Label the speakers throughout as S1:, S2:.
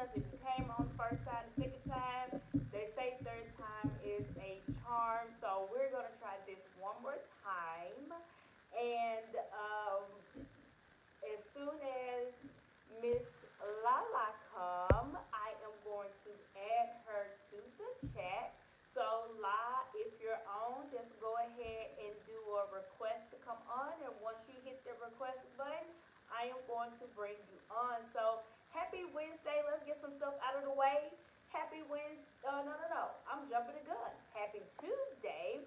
S1: us. If you came on the first time, the second time, they say third time is a charm. So we're gonna try this one more time. And as soon as Miss Lala come, I am going to add her to the chat. So La, if you're on, just go ahead and do a request to come on. And once you hit the request button, I am going to bring you on. So happy Wednesday. Let's get some stuff out of the way. Happy Wednesday. No. I'm jumping the gun. Happy Tuesday.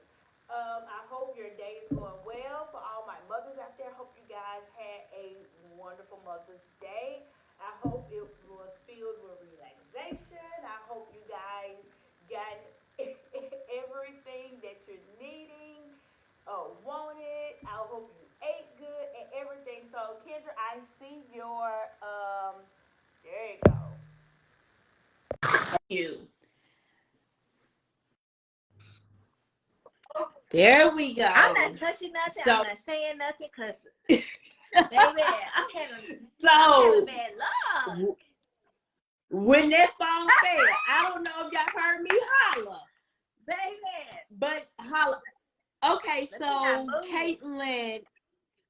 S1: I hope your day is going well. For all my mothers out there, hope you guys had a wonderful Mother's Day. I hope it was filled with relaxation. I hope you guys got everything that you're needing or wanted. I hope you ate good and everything. So, Kendra, I see your, there you go.
S2: You. There we go.
S3: I'm not touching nothing.
S2: So,
S3: I'm not saying nothing because, baby, I'm having
S2: so
S3: bad luck.
S2: when that phone fell, I don't know if y'all heard me holler.
S3: Baby.
S2: But holla. Okay, so Caitlin,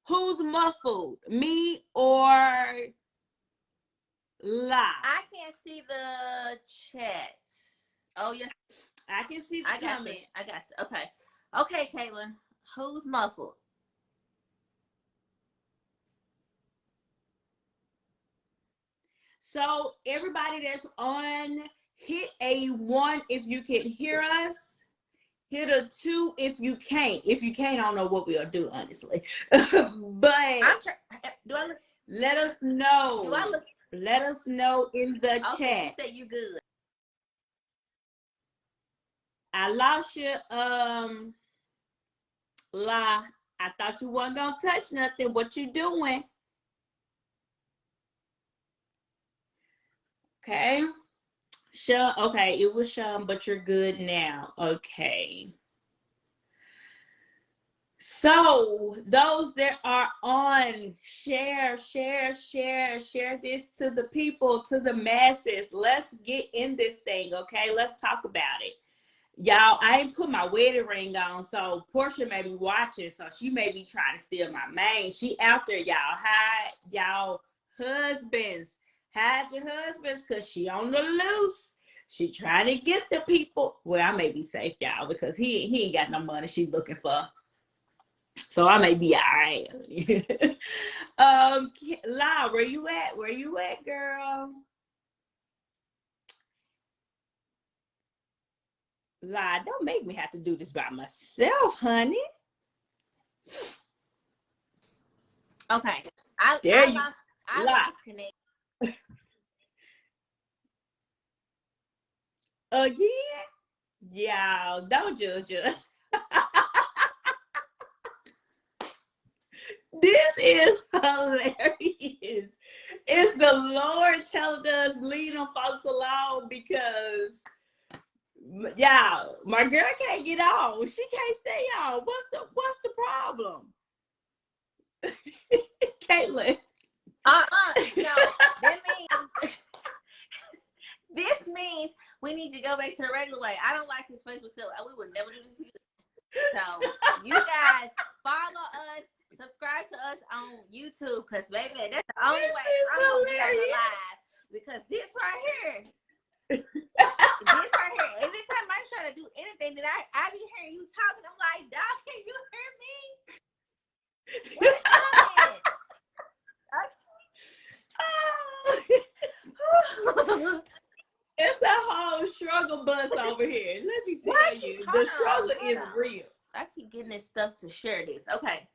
S2: who's muffled? Me or La?
S3: I can't see the chat. Oh, yeah.
S2: I can see the comment.
S3: I got you. Okay. Okay, Caitlin. Who's muffled?
S2: So everybody that's on, hit a 1 if you can hear us. Hit a 2 if you can't. If you can't, I don't know what we'll do, honestly. But let us know.
S3: Do I look?
S2: Let us know in the chat.
S3: She said you good.
S2: I lost you, La. I thought you wasn't gonna touch nothing. What you doing? Okay. Shun, okay, it was Shun, but you're good now. Okay. So those that are on, share this to the people, to the masses. Let's get in this thing, okay? Let's talk about it. Y'all, I ain't put my wedding ring on, so Porsha may be watching, so she may be trying to steal my man. She out there, y'all. Hide y'all husbands. Hide your husbands, because she on the loose. She trying to get the people. Well, I may be safe, y'all, because he ain't got no money she looking for. So I may be all right. La, where you at? Where you at, girl? La, don't make me have to do this by myself, honey.
S3: Okay. I lost connection.
S2: Again? Y'all, don't judge us. This is hilarious. It's the Lord telling us, leave them folks alone, because y'all, my girl can't get on. She can't stay on. What's the problem? Caitlin.
S3: No, that means this means we need to go back to the regular way. I don't like this Facebook stuff. We would never do this again. So you guys follow us, subscribe to us on YouTube, because baby, that's the only way I'm gonna be on the live. Because this right here, every time I try to do anything that I be hearing you talking, I'm like, dog, can you hear me? What is it?
S2: It's a whole struggle bus over here. Let me tell you, the struggle is real.
S3: I keep getting this stuff to share this. Okay.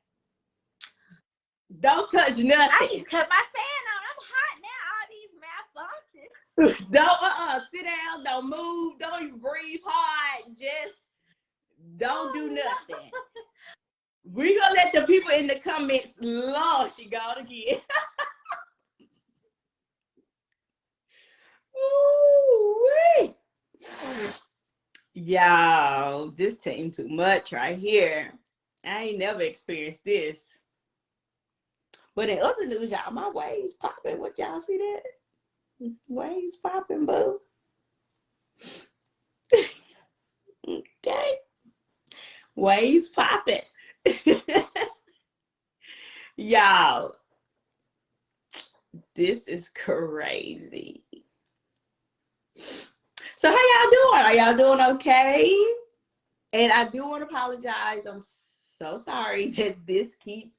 S2: Don't touch nothing.
S3: I just cut my fan on. I'm hot now. All these malfunctions.
S2: Don't sit down. Don't move. Don't even breathe hard. Just don't do nothing. We're gonna let the people in the comments. Lord, she got again. Ooh-wee. Y'all, this team too much right here. I ain't never experienced this. But in other news, y'all, my waves popping. What y'all see that? Waves popping, boo. Okay. Waves popping. Y'all, this is crazy. So how y'all doing? Are y'all doing okay? And I do want to apologize. I'm so sorry that this keeps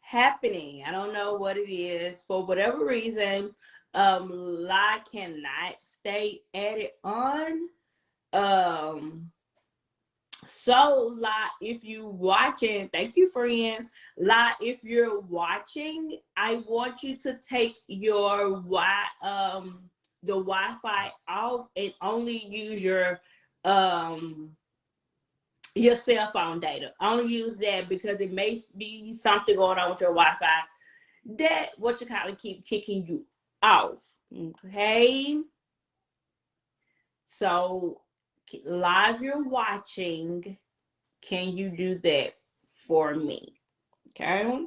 S2: happening. I don't know what it is. For whatever reason, Lie cannot stay added on. So Lie, if you watching, thank you, friend. Lie, if you're watching, I want you to take your the Wi-Fi off and only use your cell phone data. Only use that because it may be something going on with your Wi-Fi that what you kind of keep kicking you off. Okay. So live you're watching, can you do that for me? Okay.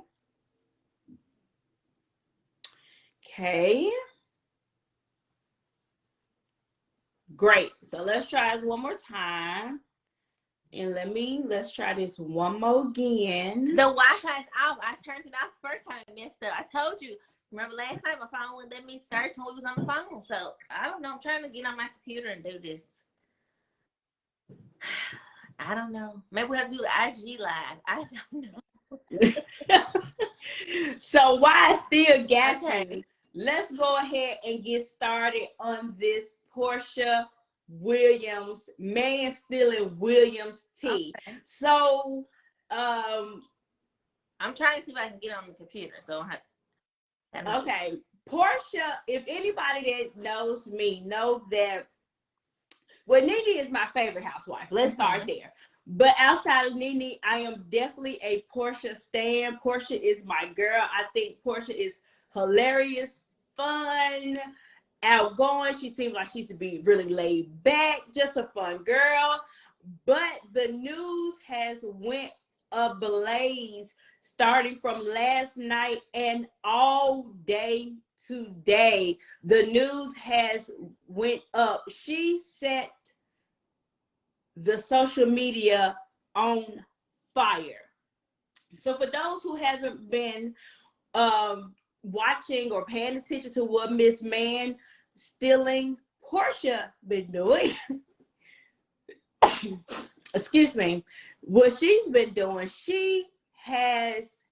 S2: Okay. Great. So let's try this one more time. And let's try this one more again.
S3: The Wi-Fi's off. I turned it off the first time it messed up. I told you. Remember last time my phone wouldn't let me search when we was on the phone. So I don't know. I'm trying to get on my computer and do this. I don't know. Maybe we'll have to do IG live. I don't know.
S2: So why I still got you? Let's go ahead and get started on this Porsha Williams, man stealing Williams tea.
S3: Okay.
S2: So
S3: I'm trying to see if I can get on the computer. So
S2: okay, Porsha, if anybody that knows me know that, well, Nene is my favorite housewife. Let's start there. But outside of Nene, I am definitely a Porsha stan. Porsha is my girl. I think Porsha is hilarious, fun, outgoing. She seems like she used to be really laid back, just a fun girl. But the news has went ablaze starting from last night and all day today. The news has went up. She set the social media on fire. So for those who haven't been watching or paying attention to what Miss Man stealing Porsha been doing, excuse me, what she's been doing, she has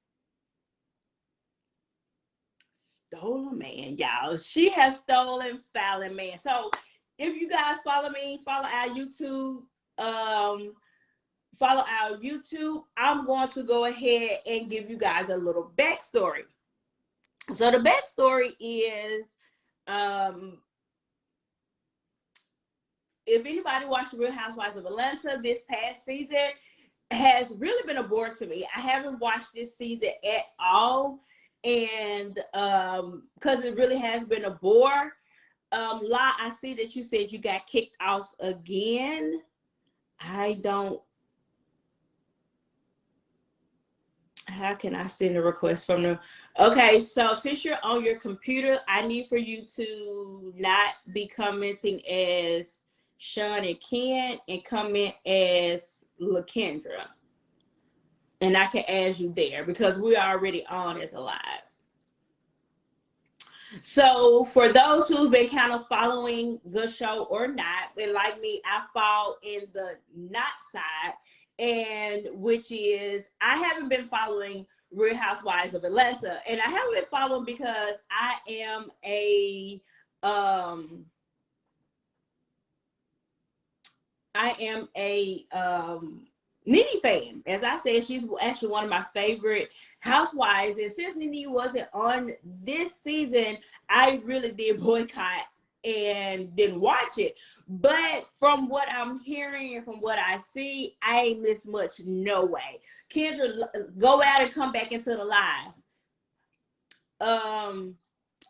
S2: stolen man, y'all. She has stolen Fallon man. So if you guys follow me, follow our YouTube, I'm going to go ahead and give you guys a little backstory. So the backstory is, if anybody watched Real Housewives of Atlanta this past season, has really been a bore to me. I haven't watched this season at all, and because it really has been a bore. La, I see that you said you got kicked off again. How can I send a request from the? Okay, so since you're on your computer, I need for you to not be commenting as Shun&Ken and comment as LaKendra. And I can add you there because we're already on as a live. So for those who've been kind of following the show or not, and like me, I fall in the not side, and which is I haven't been following Real Housewives of Atlanta, and I haven't been following because I am a Nene fan. As I said, she's actually one of my favorite housewives. And since Nene wasn't on this season, I really did boycott and didn't watch it. But from what I'm hearing and from what I see, I ain't missed much. No way. Kendra, go out and come back into the live.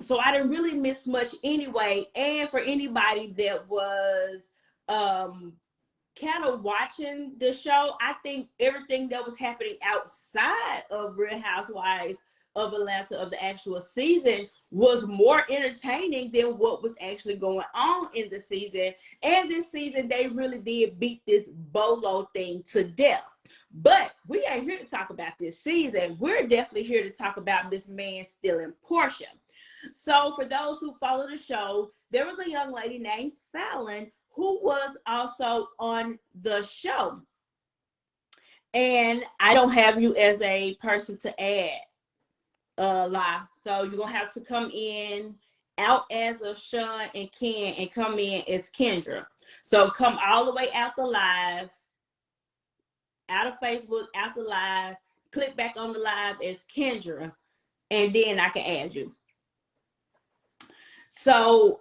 S2: So I didn't really miss much anyway. And for anybody that was kind of watching the show, I think everything that was happening outside of Real Housewives of Atlanta, of the actual season, was more entertaining than what was actually going on in the season. And this season, they really did beat this Bolo thing to death. But we ain't here to talk about this season. We're definitely here to talk about this man stealing Porsha. So for those who follow the show, there was a young lady named Fallon who was also on the show. And I don't have you as a person to add, lie. So you're gonna have to come in out as a Shun&Ken and come in as Kendra. So come all the way out the live, out of Facebook, out the live, click back on the live as Kendra, and then I can add you. So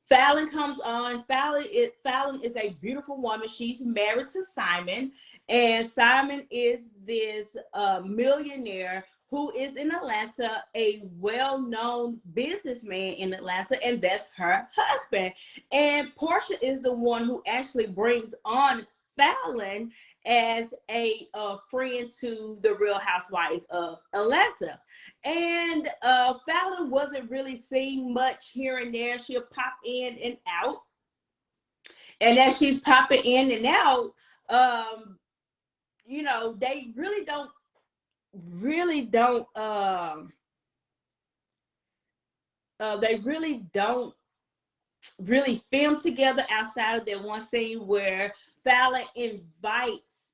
S2: Fallon comes on. Fallon is a beautiful woman. She's married to Simon, and Simon is this millionaire who is in Atlanta, a well-known businessman in Atlanta, and that's her husband. And Porsha is the one who actually brings on Fallon as a friend to the Real Housewives of Atlanta. And Fallon wasn't really seeing much here and there. She'll pop in and out. And as she's popping in and out, you know, they really don't really film together outside of that one scene where Fallon invites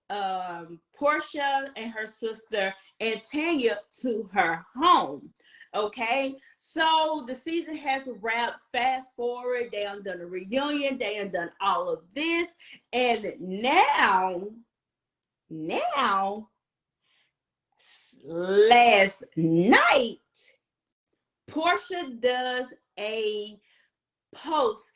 S2: Porsha and her sister and Tanya to her home. Okay, so the season has wrapped. Fast forward, they done a reunion, they done all of this, and now last night Porsha does a post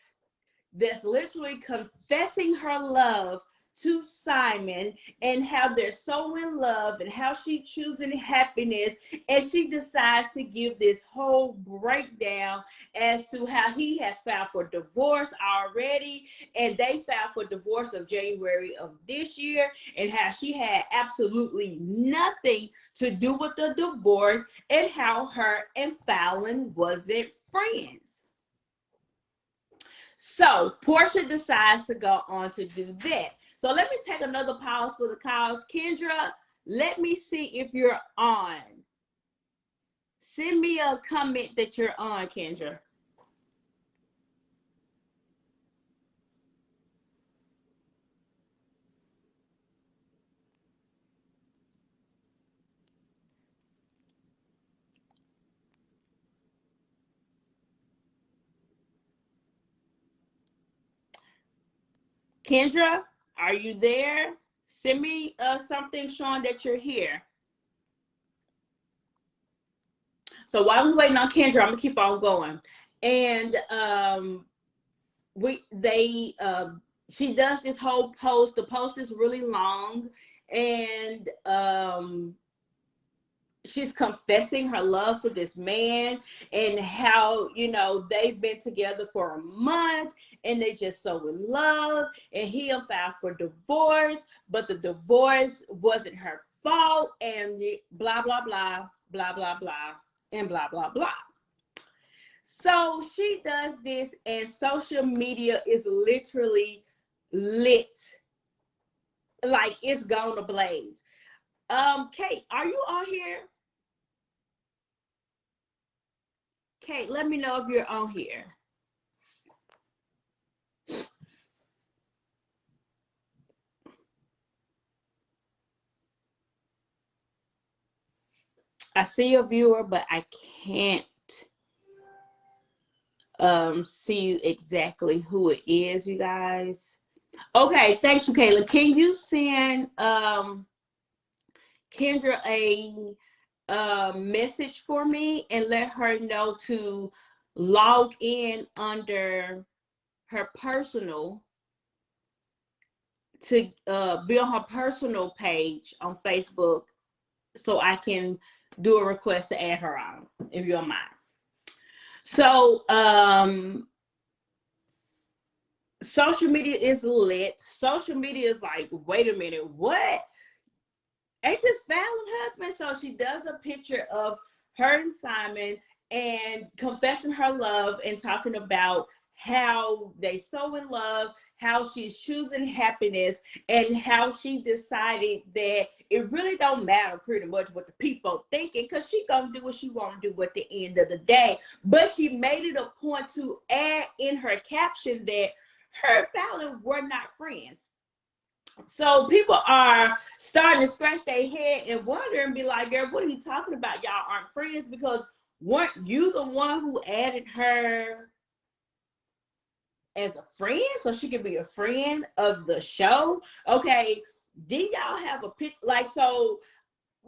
S2: that's literally confessing her love to Simon and how they're so in love and how she choosing happiness, and she decides to give this whole breakdown as to how he has filed for divorce already, and they filed for divorce of January of this year, and how she had absolutely nothing to do with the divorce, and how her and Fallon wasn't friends. So Porsha decides to go on to do that. So let me take another pause for the cause. Kendra, let me see if you're on. Send me a comment that you're on, Kendra. Kendra, are you there? Send me something showing that you're here. So while we're waiting on Kendra, I'm gonna keep on going. And she does this whole post. The post is really long, and she's confessing her love for this man and how, you know, they've been together for a month and they just so in love, and he'll file for divorce, but the divorce wasn't her fault, and blah blah blah blah blah blah and blah blah blah. So she does this, and social media is literally lit, like it's gonna blaze. Kate, are you on here? Kate, let me know if you're on here. I see a viewer, but I can't see exactly who it is, you guys. Okay, thank you, Kayla. Can you send Kendra a message for me and let her know to log in under her personal, to be on her personal page on Facebook, so I can do a request to add her on, if you don't mind. So social media is lit. Social media is like, wait a minute, what? ain't this Fallon husband? So she does a picture of her and Simon and confessing her love and talking about how they so in love, how she's choosing happiness, and how she decided that it really don't matter pretty much what the people thinking, because she gonna do what she want to do at the end of the day. But she made it a point to add in her caption that her and Fallon were not friends. So people are starting to scratch their head and wonder and be like, girl, what are you talking about? Y'all aren't friends, because weren't you the one who added her as a friend so she could be a friend of the show? Okay, did y'all have a pitch? Like, so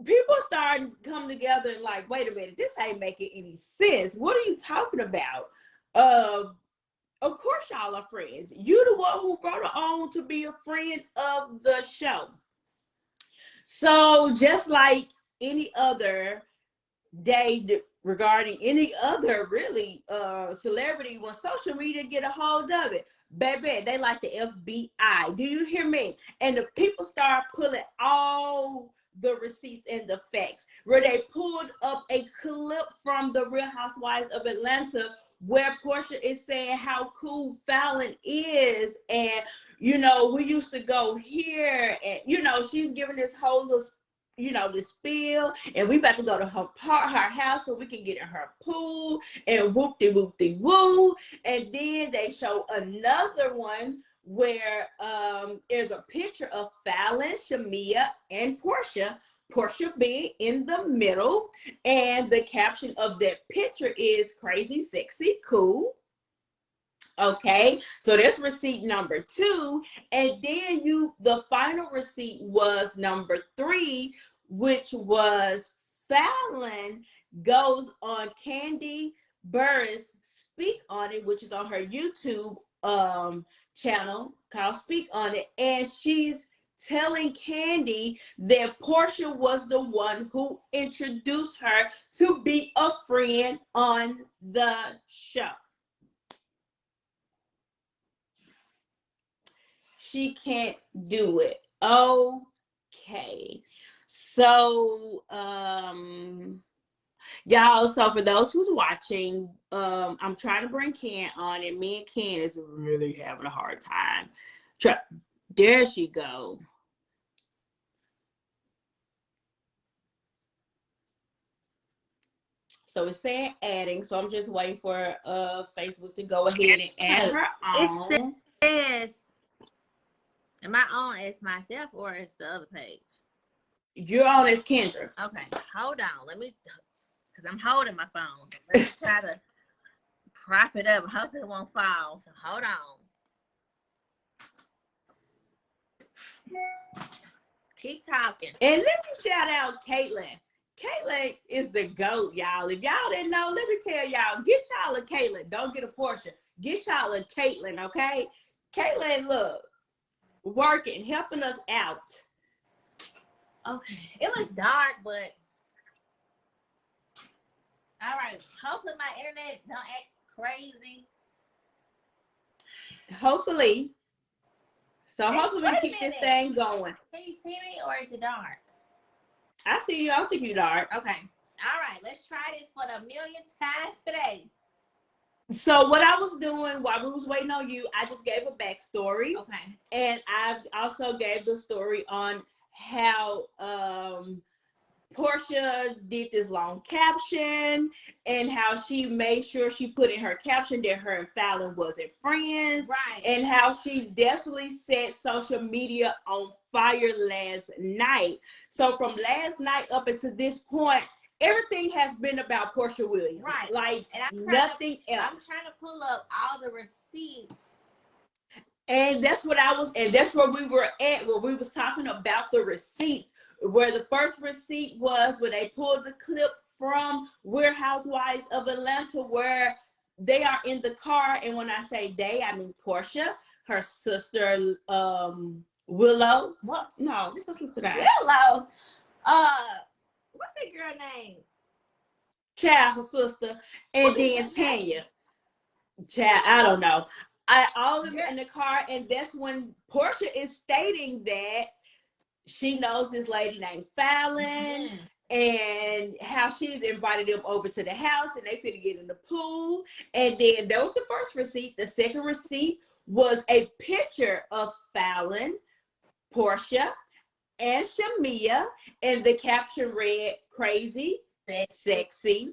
S2: people starting to come together and like, wait a minute, this ain't making any sense. What are you talking about? Of course y'all are friends. You the one who brought her on to be a friend of the show. So just like any other day regarding any other really celebrity, when social media get a hold of it, baby, they like the FBI. Do you hear me? And the people start pulling all the receipts and the facts, where they pulled up a clip from the Real Housewives of Atlanta where Porsha is saying how cool Fallon is, and we used to go here, and she's giving this whole little the spiel, and we about to go to her house so we can get in her pool and whoop-de-woo. And then they show another one where there's a picture of Fallon, Shamia, and Porsha being in the middle, and the caption of that picture is crazy, sexy, cool. Okay, so that's receipt number 2. And then the final receipt was number 3, which was Fallon goes on Candy Burris Speak on It, which is on her YouTube channel called Speak on It, and she's telling Candy that Porsha was the one who introduced her to be a friend on the show. She can't do it. Okay. So, y'all, so for those who's watching, I'm trying to bring Ken on, and me and Ken is really having a hard time. There she go. So it's saying adding, so I'm just waiting for Facebook to go ahead and add her on.
S3: It says, am I on as myself or as the other page?
S2: You're on as Kendra.
S3: Okay, hold on. Let me, because I'm holding my phone. So let me try to prop it up. Hopefully it won't fall. So hold on. Keep talking.
S2: And let me shout out Caitlin. Caitlin is the GOAT, y'all. If y'all didn't know, let me tell y'all, get y'all a Caitlin. Don't get a Porsha. Get y'all a Caitlin, okay? Caitlin, look, working, helping us out.
S3: Okay, it was dark, but all right. Hopefully my internet don't act crazy.
S2: Hopefully. So hopefully we keep this thing going.
S3: Can you see me or is it dark?
S2: I see you. I don't think you're dark.
S3: Okay. All right. Let's try this for the millionth time today.
S2: So what I was doing while we was waiting on you, I just gave a backstory.
S3: Okay.
S2: And I've also gave the story on how Porsha did this long caption, and how she made sure she put in her caption that her and Fallon wasn't friends.
S3: Right.
S2: And how she definitely set social media on fire last night. So from last night up until this point, everything has been about Porsha Williams.
S3: Right.
S2: Like nothing else.
S3: I'm trying to pull up all the receipts.
S2: And that's what and that's where we were at, where we was talking about the receipts, where the first receipt was when they pulled the clip from Real Housewives of Atlanta, where they are in the car. And when I say they, I mean Porsha, her sister, Willow.
S3: What?
S2: No, this her sister name.
S3: Willow. What's that girl name?
S2: Child, her sister, and then Tanya. Child, I don't know. All of them in the car, and that's when Porsha is stating that she knows this lady named Fallon, and how she's invited them over to the house, and they finna get in the pool. And then that was the first receipt. The second receipt was a picture of Fallon, Porsha, and Shamia, and the caption read, "Crazy, sexy,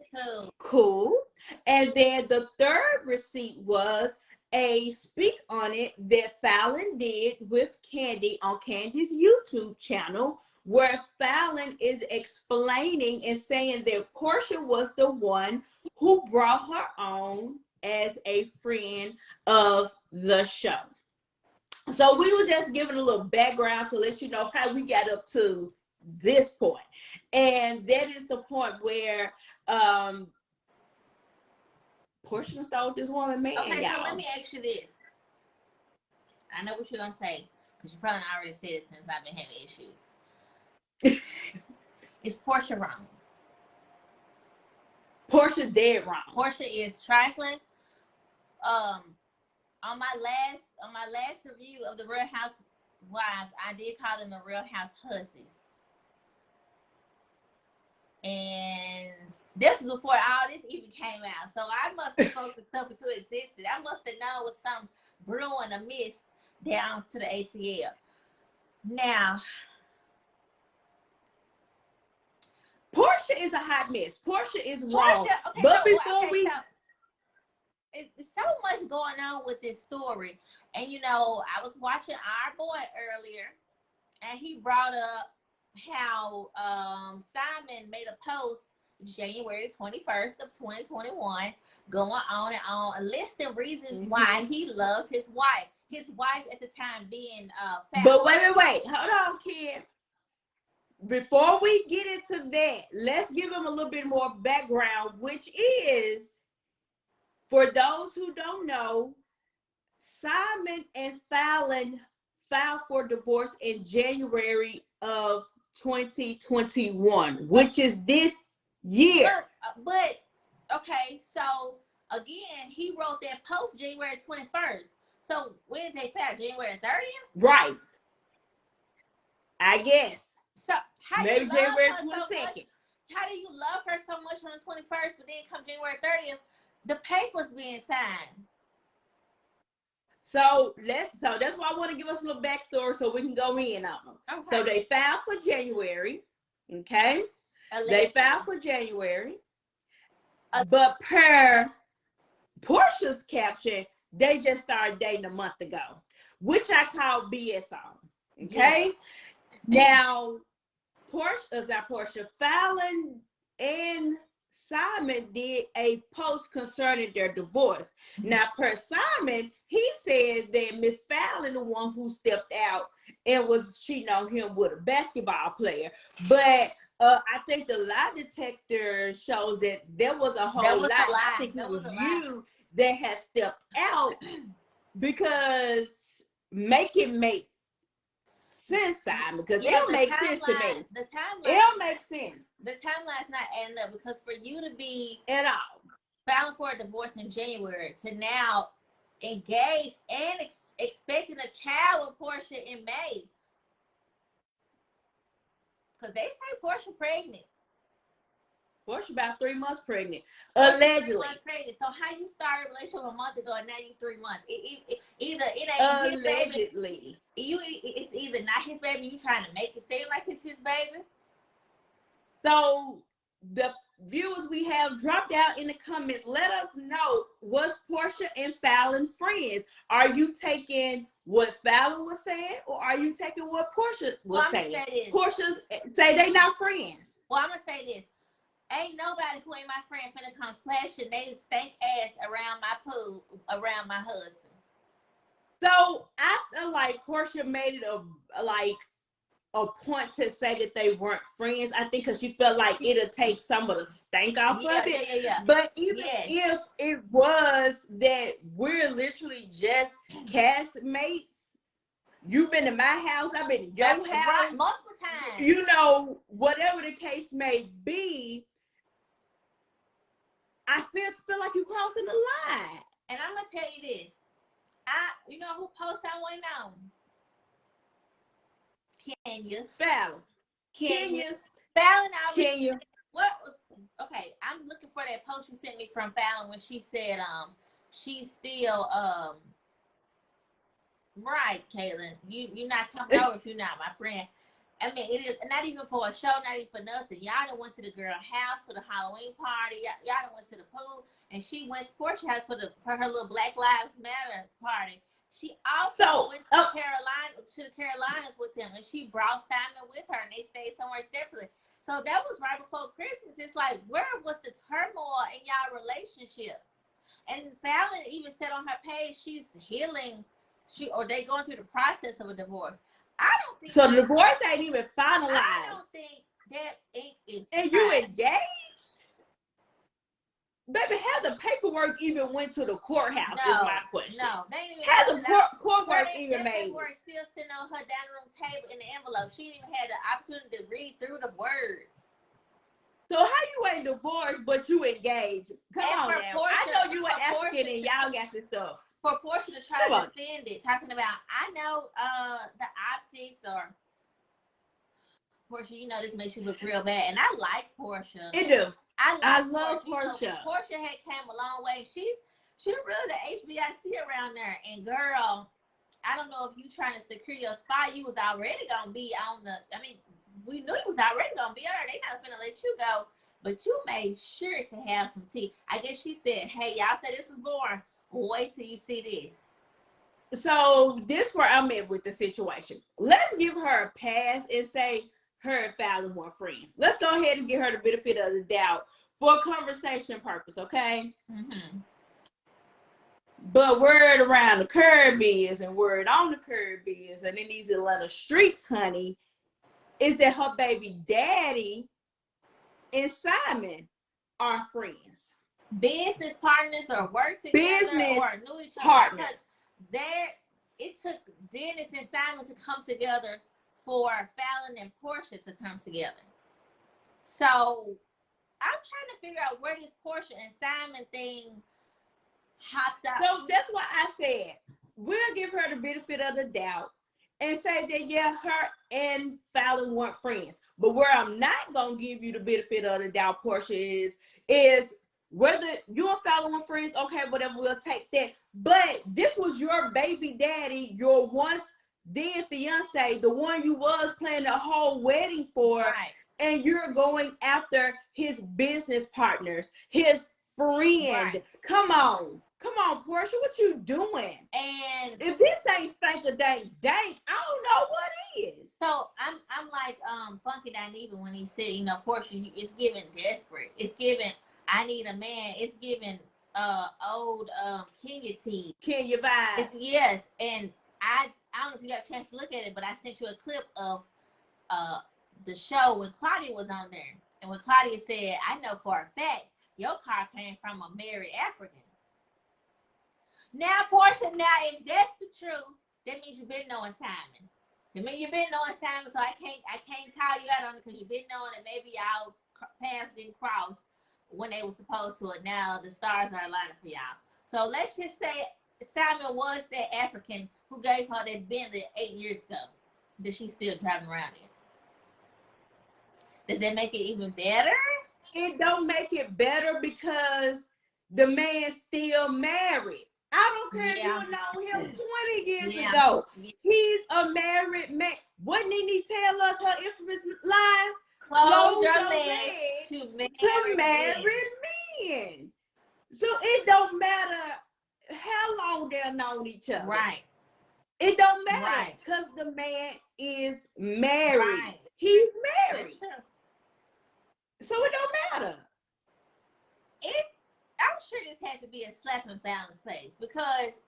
S2: cool." And then the third receipt was a speak on it that Fallon did with Candy on Candy's YouTube channel, where Fallon is explaining and saying that Porsha was the one who brought her on as a friend of the show. So we were just giving a little background to let you know how we got up to this point. And that is the point where Porsha stole this woman, man.
S3: Okay,
S2: y'all.
S3: so let me ask you this. I know what you're gonna say, because you probably already said it since I've been having issues. Is Porsha wrong?
S2: Porsha dead wrong.
S3: Porsha is trifling. On my last review of the Real Housewives, I did call them the Real House Hussies. And this was before all this even came out. So I must have spoken stuff into existence. I must have known was some brewing a mist down to the ATL. Now,
S2: Porsha is a hot mess. Porsha is wrong.
S3: Okay,
S2: but
S3: so,
S2: before we...
S3: So, it's so much going on with this story. And, you know, I was watching Our Boy earlier, and he brought up how Simon made a post January 21st of 2021 going on and on, listing reasons why he loves his wife. His wife at the time being
S2: But wait. Hold on, Ken. Before we get into that, let's give him a little bit more background, which is, for those who don't know, Simon and Fallon filed for divorce in January of 2021, which is this year.
S3: But okay, so again, he wrote that post January 21st. So when did they file? January 30th?
S2: Right. I guess.
S3: So how
S2: maybe
S3: you
S2: January 22nd.
S3: So how do you love her so much on the 21st, but then come January 30th, the papers being signed?
S2: So that's why I want to give us a little backstory so we can go in on them. Okay. So they filed for January. Okay. They filed for January. But per Porsha's caption, they just started dating a month ago, which I call BS on. Okay. Yeah. Now, Fallon and Simon did a post concerning their divorce. Now, per Simon, he said that Miss Fallon, the one who stepped out and was cheating on him with a basketball player. But I think the lie detector shows that there was a whole lot. I think it was you that had stepped out, because make sense, Simon, because it don't make sense to me.
S3: The timeline,
S2: it don't make sense.
S3: The timeline's not adding up, because for you to be
S2: at all
S3: filing for a divorce in January to now engaged and expecting a child with Porsha in May, because they say Porsha pregnant.
S2: Porsha about 3 months pregnant, allegedly.
S3: 3 months pregnant. So how you started a relationship a month ago and now you 3 months? Either it ain't
S2: allegedly.
S3: His baby. It's either not his baby. You trying to make it seem like it's his baby.
S2: So the viewers we have dropped out in the comments. Let us know, was Porsha and Fallon friends? Are you taking what Fallon was saying, or are you taking what Porsha was saying? Porsha's say they not friends.
S3: Well, I'm gonna say this. Ain't nobody who ain't my friend finna come splashing they stank ass around my pool, around my husband.
S2: So I feel like Porsha made it a point to say that they weren't friends. I think because she felt like it'll take some of the stank off of it.
S3: Yeah.
S2: But even if it was that we're literally just castmates, you've been in my house, I've been in your house
S3: multiple times.
S2: You know, whatever the case may be, I still feel like you're crossing the line.
S3: And I'm gonna tell you this. You know who post I went on? Kenya's.
S2: Fallon.
S3: Kenya's. Fallon already
S2: Kenya.
S3: said, what? Okay, I'm looking for that post you sent me from Fallon when she said she's still right, Kaylin. You're not coming over if you're not my friend. I mean, it is not even for a show, not even for nothing. Y'all done went to the girl house for the Halloween party. Y'all done went to the pool, and she went to Porsha house for her little Black Lives Matter party. She also went to the Carolinas with them, and she brought Simon with her, and they stayed somewhere separately. So that was right before Christmas. It's like, where was the turmoil in y'all relationship? And Fallon even said on her page she's healing, or they going through the process of a divorce. I don't think
S2: so. The divorce ain't even finalized.
S3: I don't think that ink is.
S2: And you engaged, baby? Has the paperwork even went to the courthouse?
S3: No,
S2: is my question.
S3: No, they ain't even.
S2: Has the courtwork even made?
S3: Paperwork still sitting on her dining room table in the envelope. She didn't even had the opportunity to read through the words.
S2: So how you ain't divorced but you engaged? Come on now. Porsha, I know you are African and y'all got this stuff.
S3: For Porsha to try to defend it, talking about, I know the optics, or Porsha, you know this makes you look real bad, and I like Porsha.
S2: It do. I love
S3: Porsha. You know, Porsha had came a long way. She's really the HBIC around there, and girl, I don't know if you trying to secure your spot. You was already gonna be on the. I mean, we knew you was already gonna be on there. They not finna let you go, but you made sure to have some tea. I guess she said, "Hey, y'all said this was boring. Wait till you see this."
S2: So this where I'm at with the situation. Let's give her a pass and say her and Fallon were friends. Let's go ahead and give her the benefit of the doubt for conversation purpose, okay?
S3: Mm-hmm.
S2: But word around the curb is, and word on the curb is, and in these Atlanta streets, honey, is that her baby daddy and Simon are friends.
S3: Business partners, or work together, or knew each other.
S2: Partners.
S3: It took Dennis and Simon to come together for Fallon and Porsha to come together. So I'm trying to figure out where this Porsha and Simon thing hopped up.
S2: So that's why I said we'll give her the benefit of the doubt and say that, yeah, her and Fallon weren't friends. But where I'm not going to give you the benefit of the doubt, Porsha, is whether you and Fallon were friends, okay, whatever, we'll take that. But this was your baby daddy, your once then fiance, the one you was planning the whole wedding for,
S3: right.
S2: And you're going after his business partners, his friend.
S3: Right.
S2: Come on, Porsha, what you doing?
S3: And
S2: if this ain't stank a dank, I don't know what is.
S3: So I'm like Funky Dineva when he said, you know, Porsha, it's giving desperate. It's giving I need a man. It's giving old Kenya tea.
S2: Kenya vibes.
S3: Yes, and I don't know if you got a chance to look at it, but I sent you a clip of the show when Claudia was on there, and when Claudia said, "I know for a fact your car came from a married African." Now, Porsha, if that's the truth, that means you've been knowing Simon. I mean, you've been knowing Simon, so I can't call you out on it because you've been knowing that maybe y'all paths didn't cross when they were supposed to, and now the stars are aligning for y'all. So let's just say Simon was that African who gave her that Bentley 8 years ago that she's still driving around in. Does that make it even better?
S2: It don't make it better because the man's still married. I don't care if you know him 20 years ago. Yeah. He's a married man. What didn't he tell us her infamous line?
S3: Close your legs to marry
S2: men. So it don't matter how long they've known each other.
S3: Right.
S2: It don't matter because the man is married.
S3: Right.
S2: He's married. So it don't matter.
S3: I'm sure this had to be a slap in Fallon's face because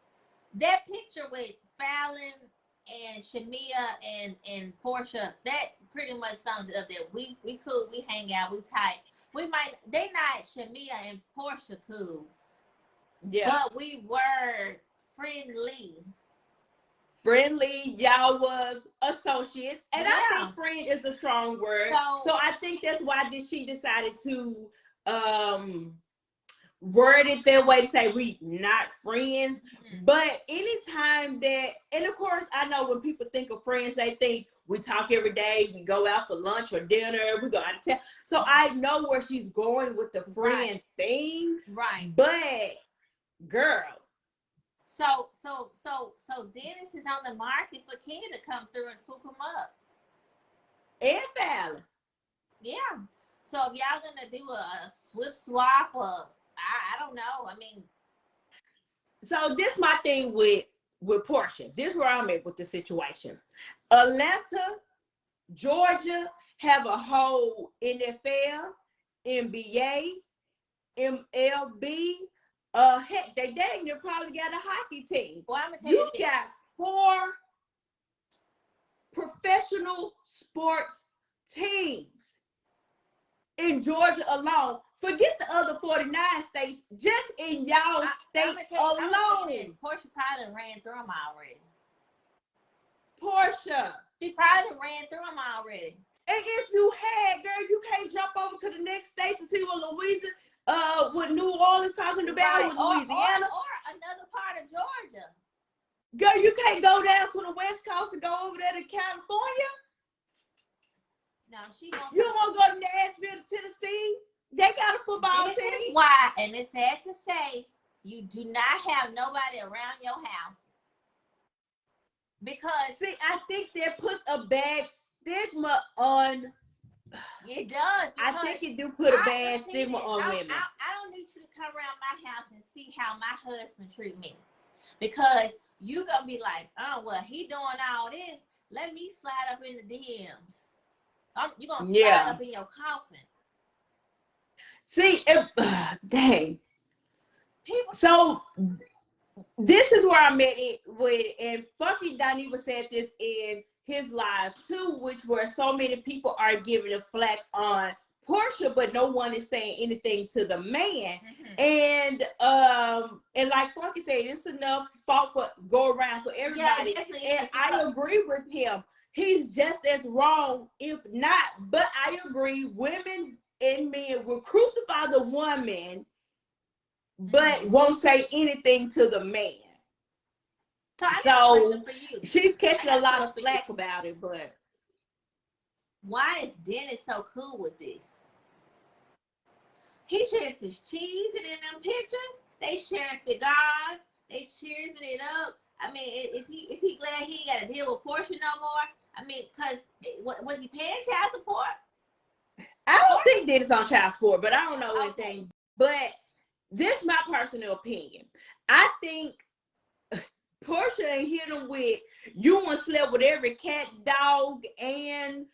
S3: that picture with Fallon and Shamia and Porsha, that pretty much sums it up. That we cool, we hang out, we tight. They not Shamia and Porsha cool. Yeah. But we were friendly.
S2: Friendly, y'all was associates, and I think friend is a strong word. So I think that's why she decided to word it that way to say we not friends. Mm-hmm. But anytime that, and of course I know when people think of friends, they think We talk every day. We go out for lunch or dinner. We go out of town. So I know where she's going with the friend thing.
S3: Right.
S2: But girl.
S3: So Dennis is on the market for Ken to come through and swoop him up.
S2: And Fallon.
S3: Yeah. So if y'all gonna do a swift swap, or I don't know. I mean,
S2: so this my thing with Porsha. This is where I'm at with the situation. Atlanta, Georgia have a whole NFL, NBA, MLB. Heck, they dang near probably got a hockey team.
S3: Well, I'm gonna tell
S2: You
S3: you
S2: got 4 professional sports teams in Georgia alone. Forget the other 49 states. Just in y'all state alone.
S3: Porsha probably ran through them already.
S2: Porsha.
S3: She probably ran through them already.
S2: And if you had, girl, you can't jump over to the next state to see what Louisiana, what New Orleans talking about, with Louisiana.
S3: Or another part of Georgia.
S2: Girl, you can't go down to the West Coast and go over there to California.
S3: No, she won't.
S2: You won't go to Nashville, Tennessee. They got a football team.
S3: This is why, and it's sad to say, you do not have nobody around your house. Because
S2: see, I think that puts a bad stigma on.
S3: It does.
S2: I think it do put a bad stigma on women.
S3: I don't need you to come around my house and see how my husband treat me, because you gonna be like, oh well, he doing all this. Let me slide up in the DMs. You gonna slide up in your coffin.
S2: See, dang. People. So this is where I met it with, and Funky Dineva said this in his live too, which where so many people are giving a flack on Porsha, but no one is saying anything to the man. Mm-hmm. And like Funky said, it's enough fault for go around for everybody. Yeah, and I agree with him. He's just as wrong, if not. But I agree, women and men will crucify the woman, but won't say anything to the man.
S3: So I got a question for you.
S2: She's catching a lot of flack about it, but
S3: why is Dennis so cool with this? He just is cheesing in them pictures. They sharing cigars. They cheersing it up. I mean, is he glad he ain't got to deal with Porsha no more? I mean, because was he paying child support?
S2: I don't think Dennis on child support, but I don't know anything. But this is my personal opinion. I think Porsha ain't hit him with, you want to sleep with every cat, dog, and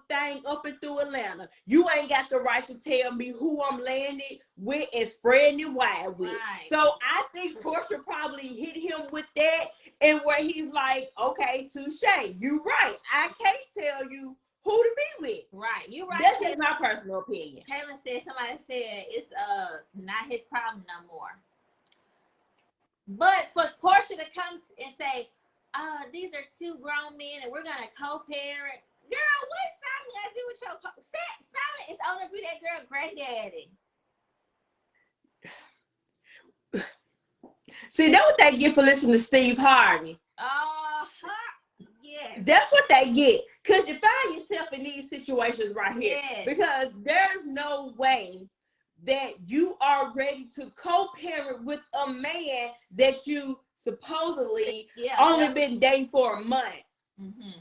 S2: thing up and through Atlanta. You ain't got the right to tell me who I'm landing with and spreading it wide with. Right. So I think Porsha probably hit him with that, and where he's like, okay, touche, you right. I can't tell you who to be with.
S3: Right, you right.
S2: That's just my personal opinion.
S3: Kaylin said, somebody said it's not his problem no more. But for Porsha to come and say, these are 2 grown men and we're gonna co-parent. Girl, what's Simon got to do with your Simon is on to be that girl granddaddy.
S2: See, that's what they get for listening to Steve Harvey.
S3: Yes.
S2: That's what they get. Because you find yourself in these situations right here. Yes. Because there's no way that you are ready to co-parent with a man that you supposedly only been dating for a month. Mm-hmm.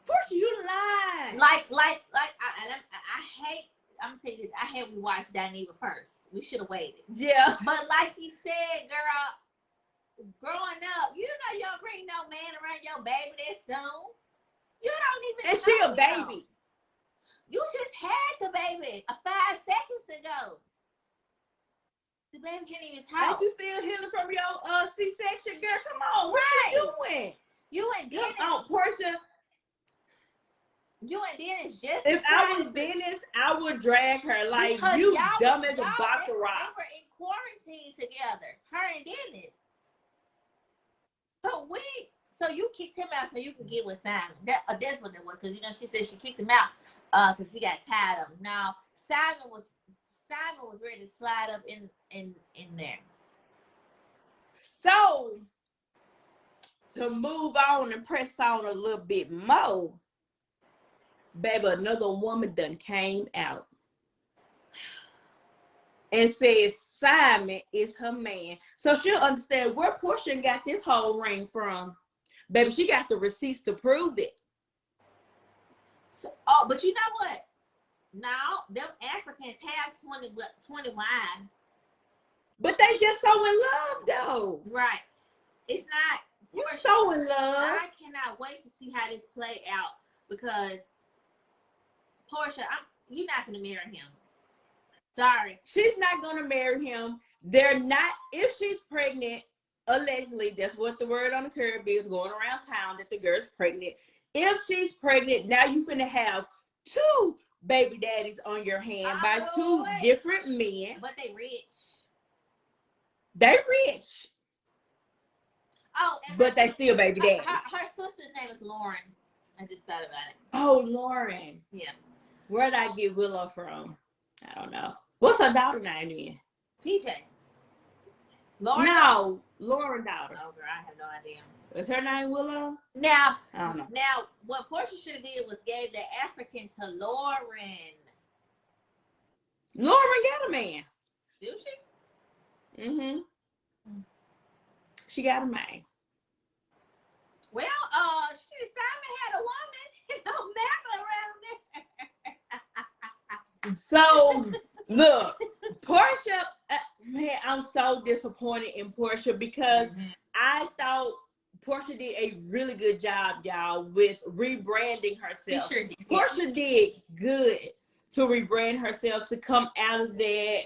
S2: Porsha, you lied.
S3: Like I hate. I'm gonna tell you this. I hate we watched Dineva first. We should have waited.
S2: Yeah.
S3: But like he said, girl, growing up, you know you don't bring no man around your baby that soon. You don't even.
S2: And she a baby.
S3: You just had the baby 5 seconds ago. The baby can't even talk.
S2: Ain't you still healing from your C-section, girl? Come on, what you doing?
S3: You and Dennis.
S2: Come on, Porsha.
S3: You and Dennis just.
S2: If I was Dennis, I would drag her like because you dumb as a box of rocks.
S3: They were in quarantine together, her and Dennis. So you kicked him out so you could get with Simon. That's what it was, because she said she kicked him out because she got tired of him. Now Simon was ready to slide up in there.
S2: So to move on and press on a little bit more. Baby, another woman done came out and said Simon is her man. So she'll understand where Porsha got this whole ring from. Baby, she got the receipts to prove it.
S3: So, but you know what? Now, them Africans have 20 wives.
S2: But they just so in love, though.
S3: Right. It's not.
S2: You so in love.
S3: I cannot wait to see how this play out because Porsha, you're not going to marry him. Sorry.
S2: She's not going to marry him. They're not, if she's pregnant, allegedly, that's what the word on the curb is going around town, that the girl's pregnant. If she's pregnant, now you finna have 2 baby daddies on your hand by 2 different men.
S3: But they rich.
S2: They rich.
S3: Oh,
S2: but they still baby daddies.
S3: Her sister's name is Lauren. I just thought about it.
S2: Oh, Lauren.
S3: Yeah.
S2: Where'd I get Willow from? I don't know. What's her daughter name then?
S3: PJ. Lauren?
S2: No, Lauren daughter.
S3: Oh, girl, I have no idea.
S2: Is her name Willow?
S3: Now,
S2: I don't know.
S3: Now, what Porsha should have did was gave the African to Lauren.
S2: Lauren got a man.
S3: Do she?
S2: Mm-hmm. She got a man.
S3: Well, Simon had a woman. It don't matter around there.
S2: So, look, Porsha, man, I'm so disappointed in Porsha because I thought Porsha did a really good job, y'all, with rebranding herself.
S3: She sure did.
S2: Porsha did good to rebrand herself, to come out of that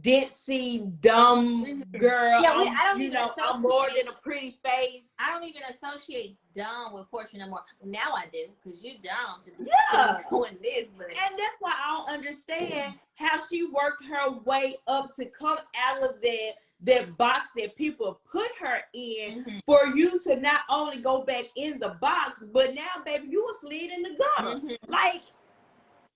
S2: ditzy, dumb girl.
S3: Yeah, I don't even
S2: I'm more than a pretty face.
S3: I don't even associate dumb with Porsha no more. Now I do, because you dumb.
S2: Yeah.
S3: Doing this, but.
S2: And that's why I don't understand how she worked her way up to come out of that box that people put her in for you to not only go back in the box, but now, baby, you a slid in the gutter. Like,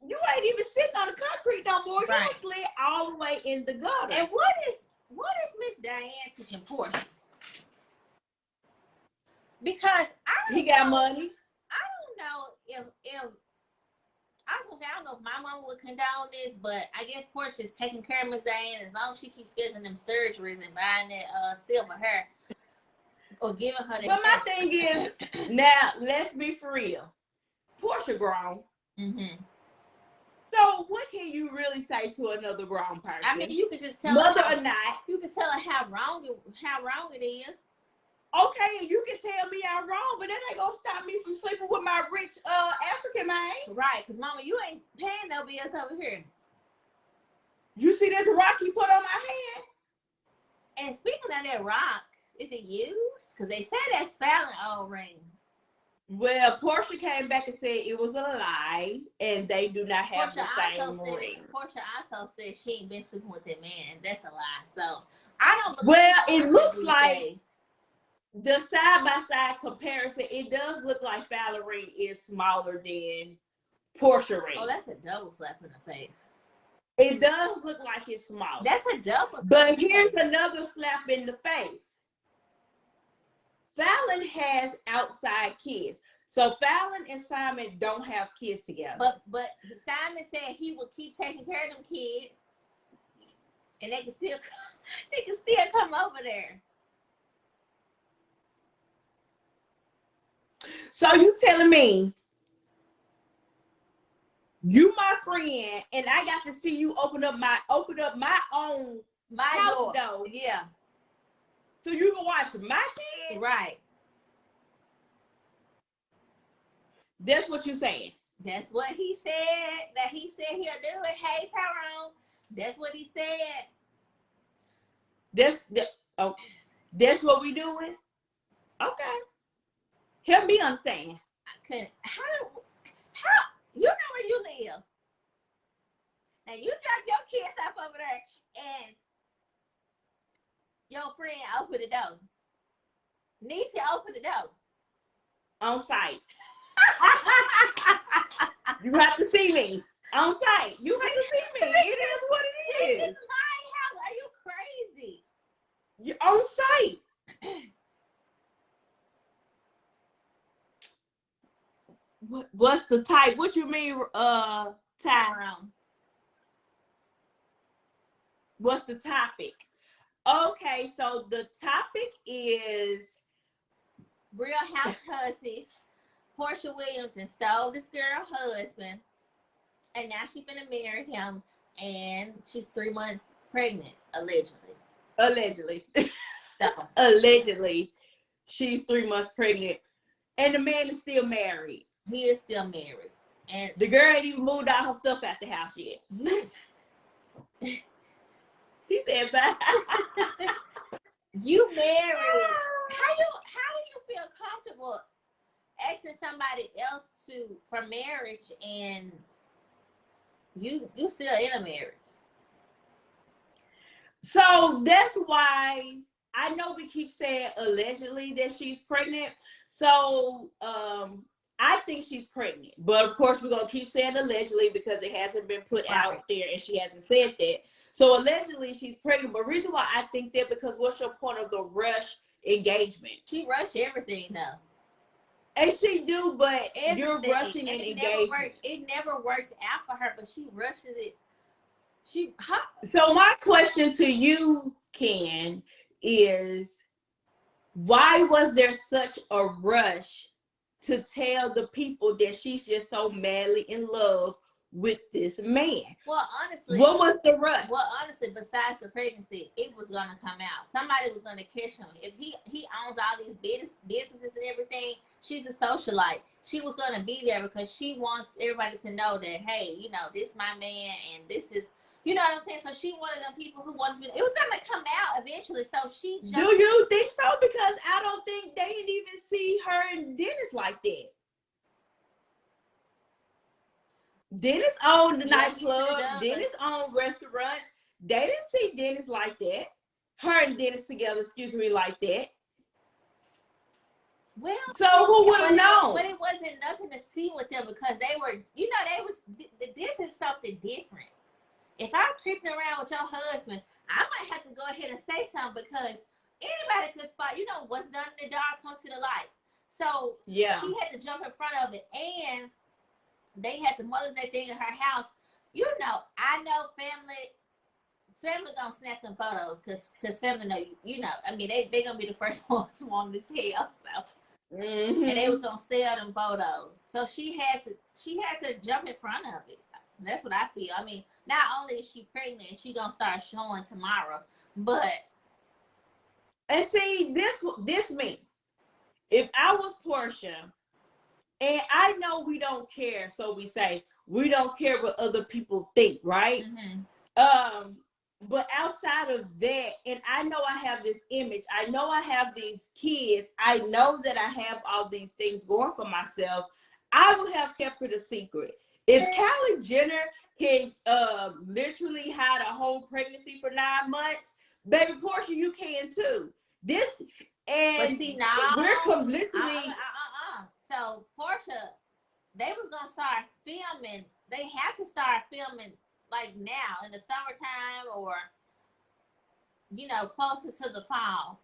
S2: you ain't even sitting on the concrete no more. You slid all the way in the gutter.
S3: And what is Miss Diane teaching Porsha? Because
S2: he got money.
S3: I don't know if I was gonna say I don't know if my mom would condone this, but I guess Porsha's taking care of Miss Diane as long as she keeps scheduling them surgeries and buying that silver hair or giving her that.
S2: But my thing is, now let's be for real. Porsha grown. So what can you really say to another grown person?
S3: I mean, you could just tell
S2: mother
S3: her
S2: or not.
S3: You can tell her how wrong it is.
S2: Okay, and you can tell me I'm wrong, but that ain't gonna stop me from sleeping with my rich African man.
S3: Right, because mama, you ain't paying no bills over here.
S2: You see this rock he put on my hand?
S3: And speaking of that rock, is it used? Because they said that's Fallon old ring.
S2: Well, Porsha came back and said it was a lie, and they do not have the same ring.
S3: Porsha also said she ain't been sleeping with that man, and that's a lie. So I don't.
S2: Well, it looks like the side-by-side comparison. It does look like Fallon ring is smaller than Porsha ring.
S3: Oh, that's a double slap in the face.
S2: It does look like it's smaller.
S3: That's a double.
S2: But here's another slap in the face. Fallon has outside kids. So Fallon and Simon don't have kids together.
S3: But Simon said he would keep taking care of them kids. And they can still come over there.
S2: So you telling me you my friend and I got to see you open up my own house door.
S3: Yeah.
S2: So you can watch my kids?
S3: Right.
S2: That's what you're saying.
S3: That's what he said. That he said he'll do it. Hey, Tyrone. That's what he said.
S2: That's what we doing? Okay. Help me understand.
S3: I couldn't. How you know where you live? Now you drop your kids off over there and your friend open the door. Niecy open the door.
S2: On site. You have to see me. On site. You have to see me. It is what it is.
S3: This is my house. Are you crazy?
S2: You're on site. What's the type? What you mean, Ty? What's the topic? Okay, so the topic is
S3: Real House Hussies. Porsha Williamson stole this girl husband, and now she's gonna marry him, and she's 3 months pregnant, allegedly.
S2: So, allegedly, she's 3 months pregnant, and the man is still married.
S3: He is still married, and
S2: the girl ain't even moved all her stuff out the house yet. He said, "Bye."
S3: You married. How do you feel comfortable asking somebody else for marriage, and you still in a marriage?
S2: So that's why I know we keep saying allegedly that she's pregnant. So I think she's pregnant, but of course we're gonna keep saying allegedly because it hasn't been put out there and she hasn't said that. So allegedly she's pregnant. But reason why I think that, because what's your point of the rush engagement?
S3: She rushed everything though.
S2: And she do, but everything. You're rushing an engagement.
S3: It never works out for her, but she rushes it.
S2: So my question to you, Ken, is why was there such a rush to tell the people that she's just so madly in love with this man?
S3: Well, honestly,
S2: what was the rush?
S3: Well, honestly, besides the pregnancy, it was gonna come out. Somebody was gonna catch him. If he owns all these businesses and everything, she's a socialite. She was gonna be there because she wants everybody to know that, hey, you know, this is my man, and this is, you know what I'm saying? So she one of them people who wanted to be, it was gonna come out eventually. So she
S2: Do you think so? Because I don't think they didn't even see her and Dennis like that. Dennis owned the nightclub. Dennis owned restaurants. They didn't see Dennis like that. Her and Dennis together, like that.
S3: Well,
S2: so who would have known?
S3: But it wasn't nothing to see with them because they were, you know, this is something different. If I'm creeping around with your husband, I might have to go ahead and say something because anybody could spot, you know, what's done in the dark comes to the light. So yeah, she had to jump in front of it, and they had the Mother's Day thing in her house. You know, I know family gonna snap them photos because family know, you know, I mean, they gonna be the first ones to want to tell. So and they was gonna sell them photos. So she had to jump in front of it. That's what I feel. I mean, not only is she pregnant, she gonna start showing tomorrow, but
S2: and see this me. If I was Porsha, and I know we don't care, so we say we don't care what other people think, right? Mm-hmm. But outside of that, and I know I have this image, I know I have these kids, I know that I have all these things going for myself, I would have kept it a secret. If Kylie Jenner can literally hide a whole pregnancy for 9 months, baby Porsha, you can too. This and
S3: but see, now
S2: we're literally.
S3: So Porsha, they was gonna start filming. They have to start filming like now in the summertime, or you know, closer to the fall.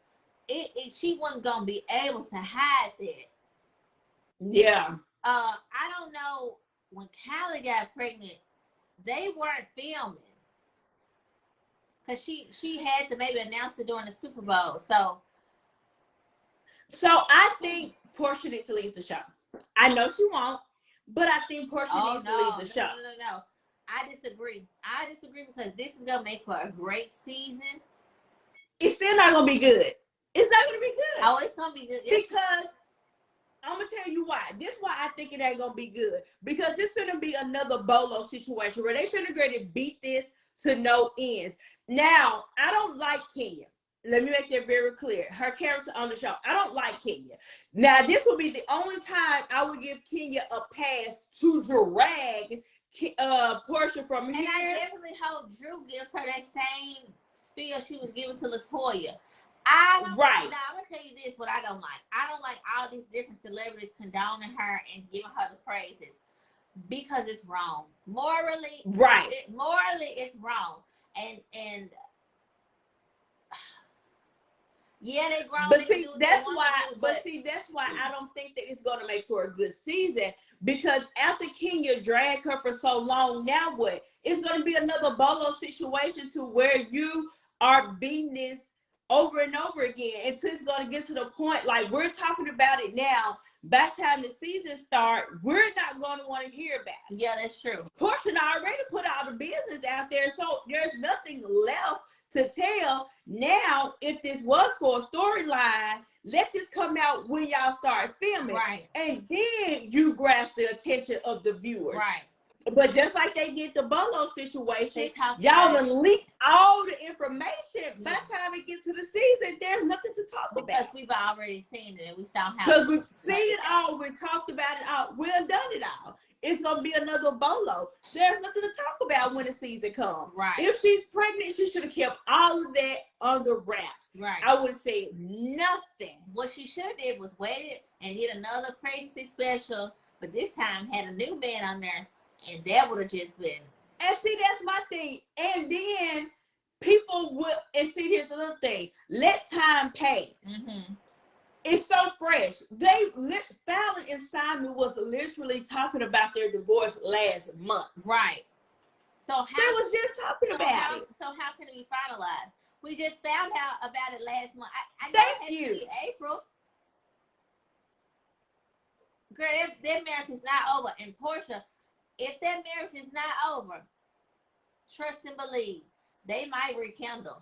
S3: She wasn't gonna be able to hide that.
S2: Yeah.
S3: I don't know, when Kylie got pregnant, they weren't filming because she had to maybe announce it during the Super Bowl.
S2: So I think Porsha needs to leave the show. I know she won't, but I think Porsha needs to leave the show.
S3: No. I disagree because this is gonna make for a great season.
S2: It's still not gonna be good. It's not gonna be good.
S3: Oh, it's gonna be good
S2: because I'm gonna tell you why. This is why I think it ain't gonna be good. Because this gonna be another Bolo situation where they finna go to beat this to no ends. Now, I don't like Kenya. Let me make that very clear. Her character on the show, I don't like Kenya. Now, this will be the only time I would give Kenya a pass to drag Porsha from here.
S3: And I definitely hope Drew gives her that same spiel she was giving to LaToya. I'm gonna tell you this, what I don't like. I don't like all these different celebrities condoning her and giving her the praises because it's wrong. Morally, it's wrong. And Yeah, they grown.
S2: But
S3: They can
S2: see,
S3: do what they
S2: that's
S3: want
S2: why.
S3: to do,
S2: But see, that's why I don't think that it's gonna make for a good season. Because after Kenya dragged her for so long, now what? It's gonna be another Bolo situation to where you are beating this over and over again until it's gonna get to the point like we're talking about it now. By the time the season start, we're not gonna want to hear about it.
S3: Yeah, that's true.
S2: Porsha already put all the business out there, so there's nothing left to tell. Now, if this was for a storyline, let this come out when y'all start filming.
S3: Right.
S2: And then you grasp the attention of the viewers.
S3: Right.
S2: But just like they did the Bolo situation,
S3: about
S2: y'all done leaked all the information. By the time it gets to the season, there's nothing to talk about.
S3: Because we've already seen it and we saw how.
S2: Because we've seen it all, we talked about it all, we've done it all. It's gonna be another Bolo. There's nothing to talk about when the season comes.
S3: Right.
S2: If she's pregnant, she should have kept all of that under wraps.
S3: Right.
S2: I would say nothing.
S3: What she should have did was waited and did another pregnancy special, but this time had a new man on there, and that would have just been.
S2: And see, that's my thing. And then people will, and see, here's another thing. Let time pass.
S3: Mm-hmm.
S2: It's so fresh. Fallon and Simon was literally talking about their divorce last month.
S3: Right. So how
S2: they was just talking about it.
S3: So how can it be finalized? We just found out about it last month. I
S2: Thank you.
S3: April. Girl, that marriage is not over. And Porsha, if that marriage is not over, trust and believe, they might rekindle.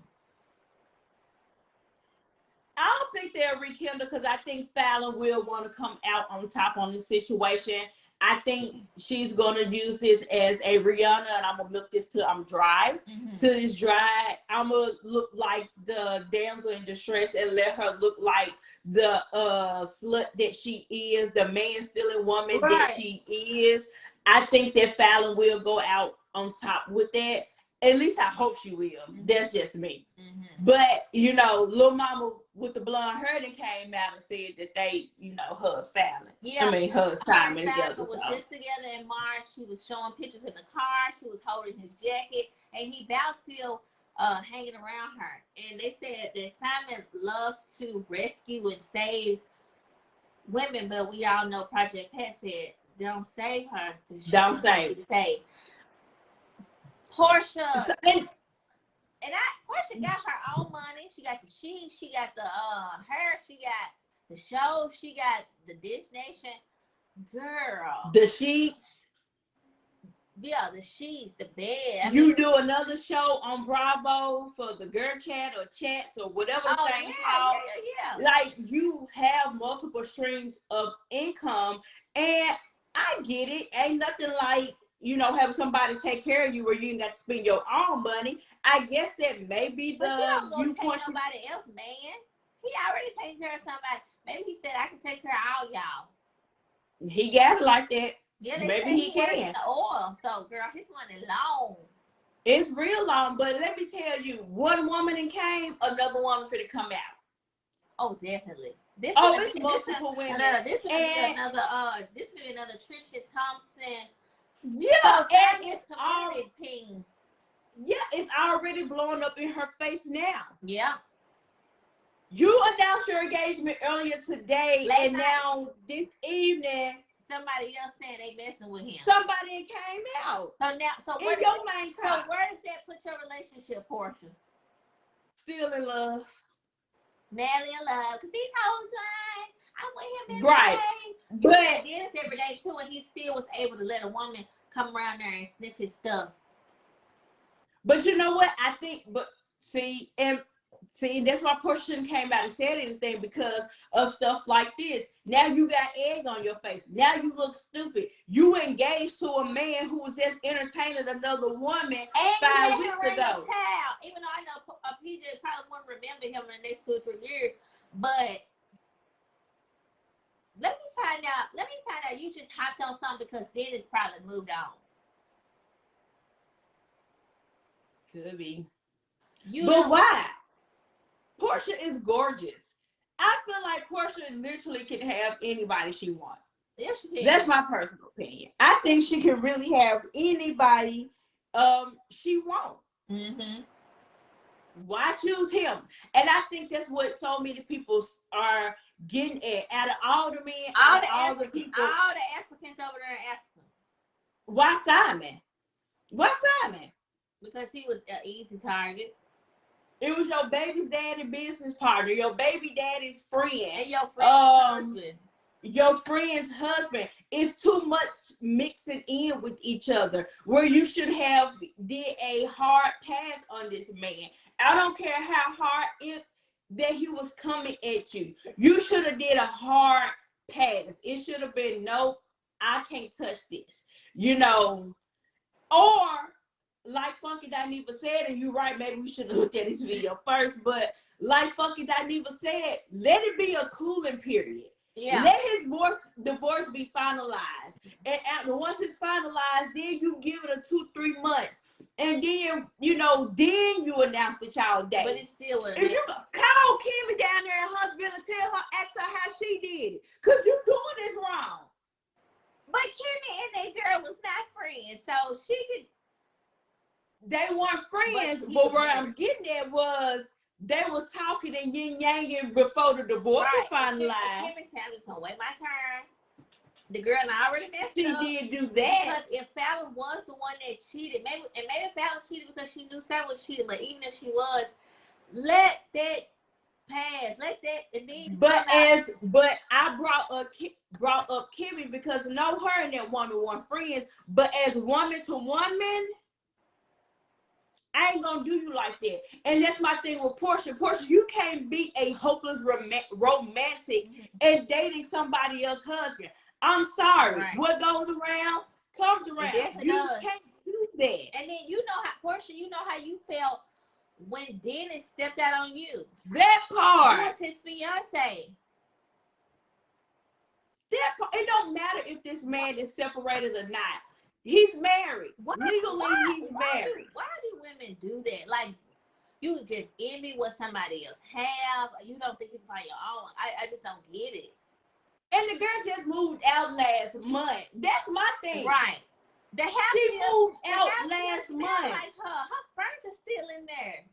S2: I don't think they'll rekindle because I think Fallon will want to come out on top on this situation. I think she's gonna use this as a Rihanna, and I'm gonna milk this till I'm dry.
S3: Mm-hmm.
S2: Till it's dry, I'm gonna look like the damsel in distress and let her look like the slut that she is, the man-stealing woman that she is. I think that Fallon will go out on top with that. At least I hope she will. Mm-hmm. That's just me. Mm-hmm. But, you know, Lil Mama with the blonde hair that came out and said that they, you know, her Fallon.
S3: Yeah.
S2: I mean, her Simon
S3: together. Was just together in March. She was showing pictures in the car. She was holding his jacket. And he about still hanging around her. And they said that Simon loves to rescue and save women. But we all know Project Pat said, don't save her.
S2: Don't save.
S3: Porsha. Porsha got her own money. She got the sheets. She got the hair. She got the show. She got the Dish Nation. Girl.
S2: The sheets.
S3: Yeah, the sheets, the bed.
S2: You do another show on Bravo for the girl chat or chats or whatever thing called.
S3: Yeah.
S2: Like, you have multiple streams of income, and I get it. Ain't nothing like, you know, having somebody take care of you where you ain't got to spend your own money. I guess that may be the
S3: viewpoint. Somebody else, man. He already taking care of somebody. Maybe he said, I can take care of all y'all.
S2: He got it like that.
S3: Yeah,
S2: maybe he can.
S3: The oil. So, girl, his money long.
S2: It's real long, but let me tell you, one woman and came, another woman finna come out.
S3: Oh, definitely.
S2: It's multiple women.
S3: This will be another Trisha Thompson.
S2: Yeah, and it's already blowing up in her face now.
S3: Yeah.
S2: You announced your engagement earlier today, and now this evening,
S3: somebody else saying they messing with him.
S2: Somebody came out.
S3: So
S2: where
S3: does that put your relationship, Porsha?
S2: Still in love.
S3: Madly in love, because these whole time I'm with him
S2: every day.
S3: But he did this every day too, and he still was able to let a woman come around there and sniff his stuff.
S2: But you know what? I think, that's why Porsha came out and said anything, because of stuff like this. Now you got egg on your face. Now you look stupid. You engaged to a man who was just entertaining another woman 5 weeks ago.
S3: Even though I know PJ probably won't remember him in the next 2 or 3 years, but let me find out you just hopped on something because Dennis probably moved on.
S2: Could be. But why? Porsha is gorgeous. I feel like Porsha literally can have anybody she wants.
S3: Yes, she can.
S2: That's my personal opinion. I think she can really have anybody she wants.
S3: Mm-hmm.
S2: Why choose him? And I think that's what so many people are getting at. Out of all the men, out of all the people,
S3: all the Africans over there in Africa.
S2: Why Simon? Why Simon?
S3: Because he was an easy target.
S2: It was your baby's daddy business partner, your baby daddy's friend,
S3: and your friend's husband.
S2: Your friend's husband. It's too much mixing in with each other where you should have did a hard pass on this man. I don't care how hard it that he was coming at you. You should have did a hard pass. It should have been, nope, I can't touch this. You know, or like Funky Dineva said, and you're right, maybe we should have looked at this video first, but like Funky Dineva said, let it be a cooling period. Yeah. Let his divorce be finalized. And after once it's finalized, then you give it a 2-3 months. And then, you know, then you announce the child day.
S3: But it's still what it
S2: if you call Kimmy down there in Huntsville and tell her, ask her how she did it. Because you doing this wrong.
S3: But Kimmy and that girl was not friends, so she could.
S2: They weren't friends, but where I'm getting at was they was talking and yin-yanging before the divorce was finalized.
S3: Kimmy said, I'm just going to wait my turn. The girl already messed up.
S2: She did do that.
S3: Because if Fallon was the one that cheated, maybe Fallon cheated because she knew Sam was cheating, but even if she was, let that pass. Let that, and then.
S2: But I brought up Kimmy because no, her and that woman weren't friends, but as woman to woman, I ain't gonna do you like that. And that's my thing with Porsha. Porsha, you can't be a hopeless romantic and dating somebody else's husband. I'm sorry. Right. What goes around comes around. You can't do that.
S3: And then you know how, Porsha, you know how you felt when Dennis stepped out on you.
S2: That part.
S3: Who was his fiance?
S2: That part. It don't matter if this man is separated or not. He's married. Legally, he's married.
S3: Why do women do that? Like, you just envy what somebody else have. You don't think you can find your own. I just don't get it.
S2: And the girl just moved out last month. That's my thing.
S3: Right. The house
S2: she moved out last month.
S3: Like her furniture's still in there.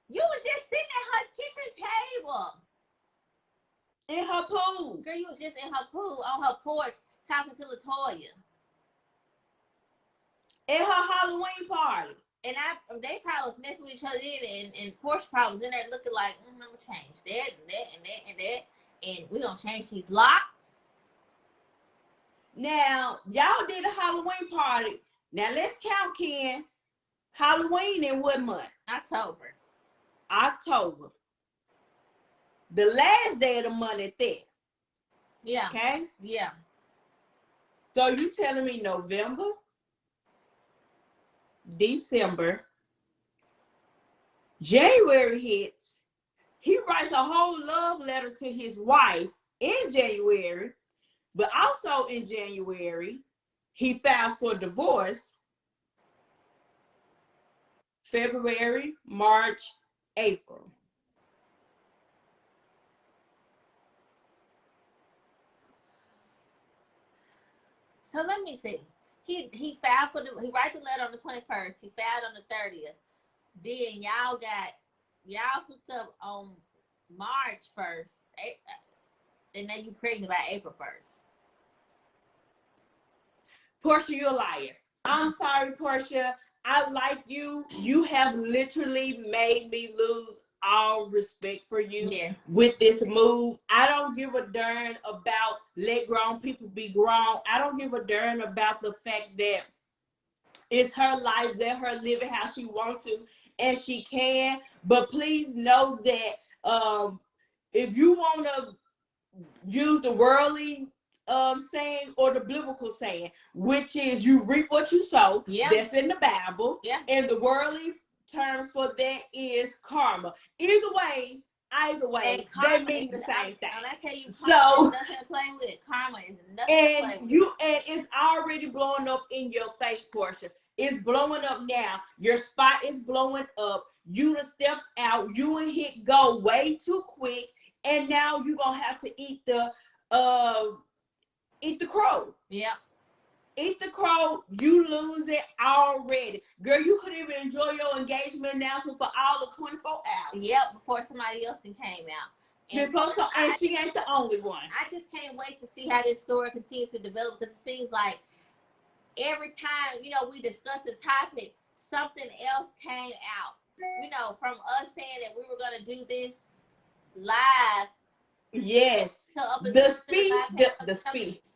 S3: You was just sitting at her kitchen table.
S2: In her pool.
S3: Girl, you was just in her pool on her porch talking to LaToya.
S2: At her Halloween party.
S3: And they probably was messing with each other then, and Porsha probably was in there looking like, I'm gonna change that and that and that and that. And we're gonna change these locks.
S2: Now, y'all did a Halloween party. Now let's count, Ken. Halloween in what month? October. The last day of the month at that.
S3: Yeah.
S2: Okay?
S3: Yeah.
S2: So you telling me November, December, January hits. He writes a whole love letter to his wife in January, but also in January, he files for divorce. February, March, April.
S3: So let me see. He filed for he write the letter on the 21st. He filed on the 30th. Then y'all hooked up on March 1st. And now you pregnant by April 1st.
S2: Porsha, you're a liar. I'm sorry, Porsha. I like you. You have literally made me lose all respect for you with this move. I don't give a darn about let grown people be grown. I don't give a darn about the fact that it's her life, let her live it how she wants to, and she can. But please know that if you want to use the worldly saying or the biblical saying, which is you reap what you sow, that's in the Bible, and the worldly terms for that is karma. Either way, they mean the same thing.
S3: And I tell you, karma is nothing to play with. Karma is nothing to play with.
S2: And it's already blowing up in your face, Porsha. It's blowing up now. Your spot is blowing up. You done stepped out. You and hit go way too quick, and now you're gonna have to eat the crow.
S3: Yeah.
S2: eat the crow, you lose it already. Girl, you couldn't even enjoy your engagement announcement for all of 24 hours.
S3: Yep, before somebody else came out.
S2: And she ain't the only one.
S3: I just can't wait to see how this story continues to develop, because it seems like every time, we discuss the topic, something else came out. From us saying that we were going to do this live.
S2: Yes. The speed.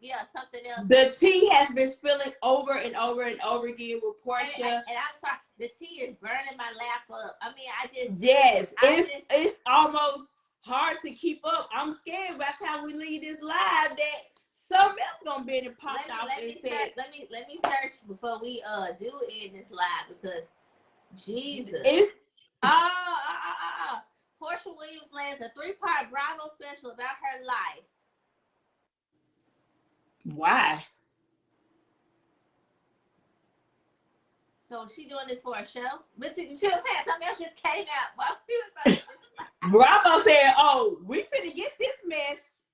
S3: Yeah, something else.
S2: The tea has been spilling over and over and over again with Porsha.
S3: And I'm sorry, the tea is burning my lap up. I mean,
S2: it's almost hard to keep up. I'm scared by the time we leave this live that something else gonna be in the popped off and said.
S3: Let me search before we do end this live, because Jesus. Porsha Williams lands a 3-part Bravo special about her life.
S2: Why?
S3: So she doing this for a show? But see, you know what I'm saying? Something else just came out while we was like,
S2: Bravo said, "Oh, we finna get this mess."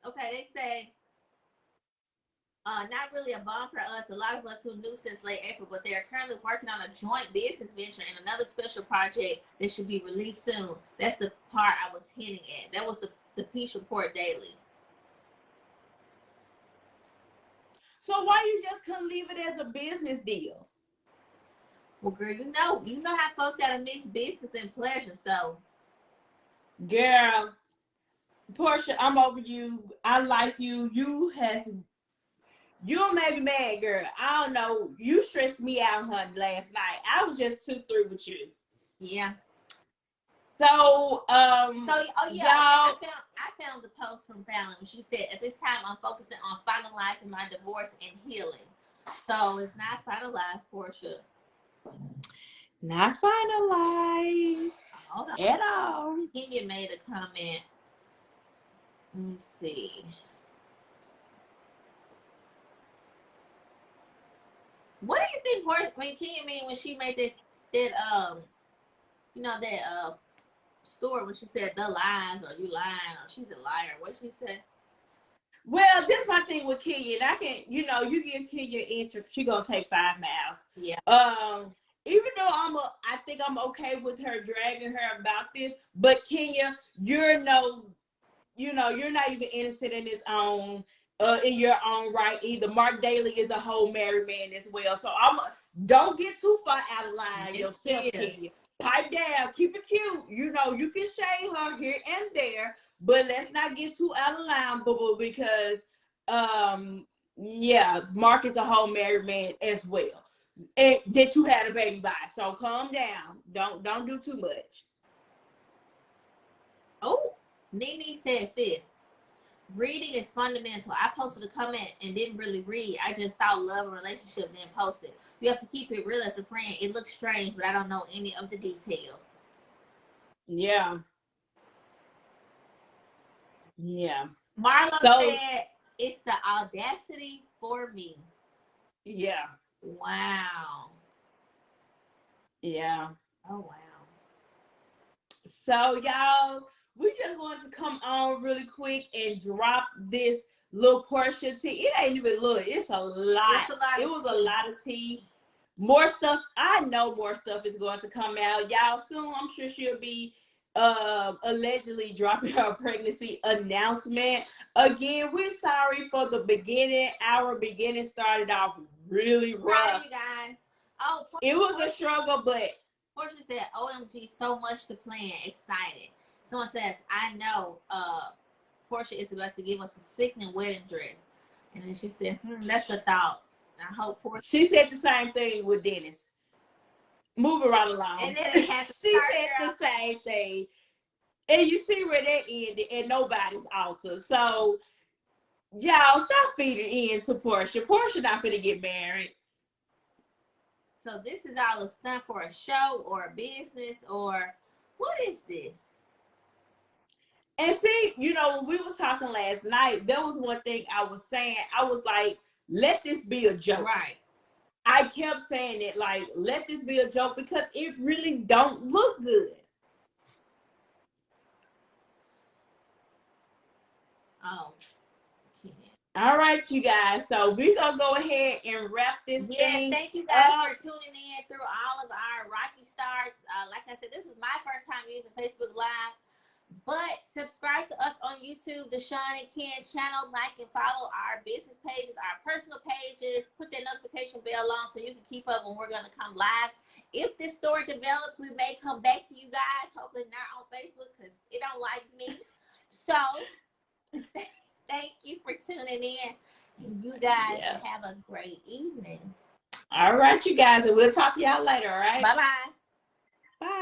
S3: Okay, they say, not really a bomb for us. A lot of us who knew since late April, but they are currently working on a joint business venture and another special project that should be released soon. That's the part I was hinting at. That was the Peach Report Daily.
S2: So why you just couldn't leave it as a business deal?
S3: Well, girl, you know how folks gotta mix business and pleasure. So,
S2: girl, Porsha, I'm over you. I like you. You made me mad, girl. I don't know. You stressed me out, honey, last night. I was just too through with you.
S3: Yeah.
S2: So,
S3: y'all. I found the post from Fallon. She said, "At this time, I'm focusing on finalizing my divorce and healing." So it's not finalized, Porsha.
S2: Not finalized at all.
S3: Kenya made a comment. Let me see. What do you think Porsha? Kenya mean when she made that story when she said the lies, or you lying, or she's a liar? What did she say?
S2: Well, this is my thing with Kenya. And I can, you give Kenya an inch, she gonna take 5 miles.
S3: Yeah.
S2: Even though I think I'm okay with her dragging her about this, but Kenya, you're not even innocent in your own right either. Mark Daly is a whole married man as well. So don't get too far out of line yourself, Kenya. Pipe down, keep it cute. You can shade her here and there, but let's not get too out of line, boo-boo, because Mark is a whole married man as well. And that you had a baby by. So calm down. Don't do too much.
S3: Oh, Nene said this. Reading is fundamental. I posted a comment and didn't really read. I just saw love and relationship, then posted. You have to keep it real as a friend. It looks strange, but I don't know any of the details.
S2: Yeah. Yeah.
S3: Marlon said, "It's the audacity for me."
S2: Yeah.
S3: Wow.
S2: Yeah.
S3: Oh, wow.
S2: So, y'all, we just wanted to come on really quick and drop this little Porsha tea. It ain't even little. It's a lot. It was a lot of tea. More stuff. I know more stuff is going to come out. Y'all, soon, I'm sure she'll be allegedly dropping her pregnancy announcement. Again, we're sorry for the beginning. Our beginning started off really rough.
S3: Proud of you guys. Oh,
S2: it was a struggle, but
S3: Porsha said, "OMG, so much to plan. Excited." Someone says, "I know Porsha is about to give us a sickening wedding dress." And then she said, "That's the thoughts." I hope Porsha.
S2: She said the same thing with Dennis. Moving right along.
S3: And then it happened.
S2: She said the same thing. And you see where that ended, and nobody's altered. So, y'all, stop feeding into Porsha. Porsha not finna get married.
S3: So this is all a stunt for a show or a business, or what is this?
S2: And see, when we was talking last night, there was one thing I was saying. I was like, let this be a joke.
S3: Right.
S2: I kept saying it, like, let this be a joke, because it really don't look good.
S3: Oh.
S2: All right, you guys. So we're going to go ahead and wrap this
S3: Yes,
S2: thing
S3: thank you guys
S2: up.
S3: for tuning in through all of our Rocky Stars. Like I said, this is my first time using Facebook Live. But subscribe to us on YouTube, the Shun&Ken channel. Like and follow our business pages, our personal pages. Put that notification bell on so you can keep up when we're going to come live. If this story develops, we may come back to you guys. Hopefully not on Facebook because it don't like me. So thank you for tuning in. And you guys have a great evening.
S2: All right, you guys. And we'll talk to y'all later, all right?
S3: Bye-bye.